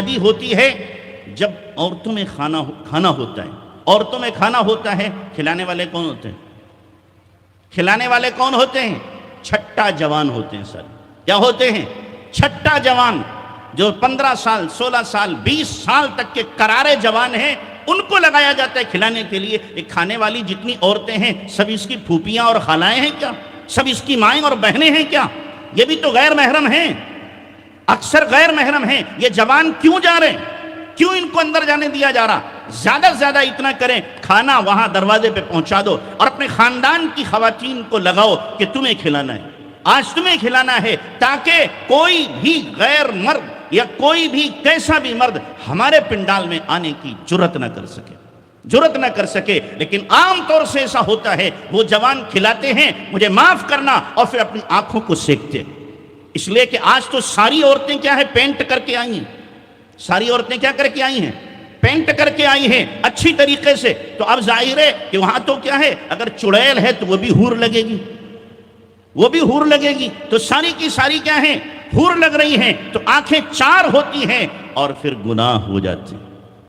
شادی ہوتی ہے جب عورتوں میں کھانا ہوتا ہے، عورتوں میں کھانا ہوتا ہے، کھلانے والے کون ہوتے ہیں؟ کھلانے والے کون ہوتے ہیں؟ چھٹا جوان ہوتے ہیں سر۔ کیا ہوتے ہیں؟ چھٹا جوان، جو 15 سال 16 سال 20 سال تک کے کرارے جوان ہیں، ان کو لگایا جاتا ہے کھلانے کے لیے۔ ایک کھانے والی جتنی عورتیں ہیں سب اس کی پھوپھیاں اور خالائیں ہیں کیا؟ سب اس کی مائیں اور بہنیں ہیں کیا؟ یہ بھی تو غیر محرم ہیں، اکثر غیر محرم ہیں۔ یہ جوان کیوں جا رہے ہیں؟ کیوں ان کو اندر جانے دیا جا رہا؟ زیادہ سے زیادہ اتنا کریں، کھانا وہاں دروازے پہ پہنچا دو اور اپنے خاندان کی خواتین کو لگاؤ کہ تمہیں کھلانا ہے، آج تمہیں کھلانا ہے، تاکہ کوئی بھی غیر مرد یا کوئی بھی کیسا بھی مرد ہمارے پنڈال میں آنے کی جرت نہ کر سکے۔ لیکن عام طور سے ایسا ہوتا ہے، وہ جوان کھلاتے ہیں، مجھے معاف کرنا، اور پھر اپنی آنکھوں کو سیکتے ہیں۔ اس لیے کہ آج تو ساری عورتیں کیا ہے؟ پینٹ کر کے آئی ہیں۔ ساری عورتیں کیا کر کے آئی ہیں؟ پینٹ کر کے آئی ہیں اچھی طریقے سے۔ تو اب ظاہر ہے کہ وہاں تو کیا ہے، اگر چڑیل ہے تو وہ بھی حور لگے گی، تو ساری کی ساری کیا ہیں؟ حور لگ رہی ہیں، تو آنکھیں چار ہوتی ہیں اور پھر گناہ ہو جاتے ہیں۔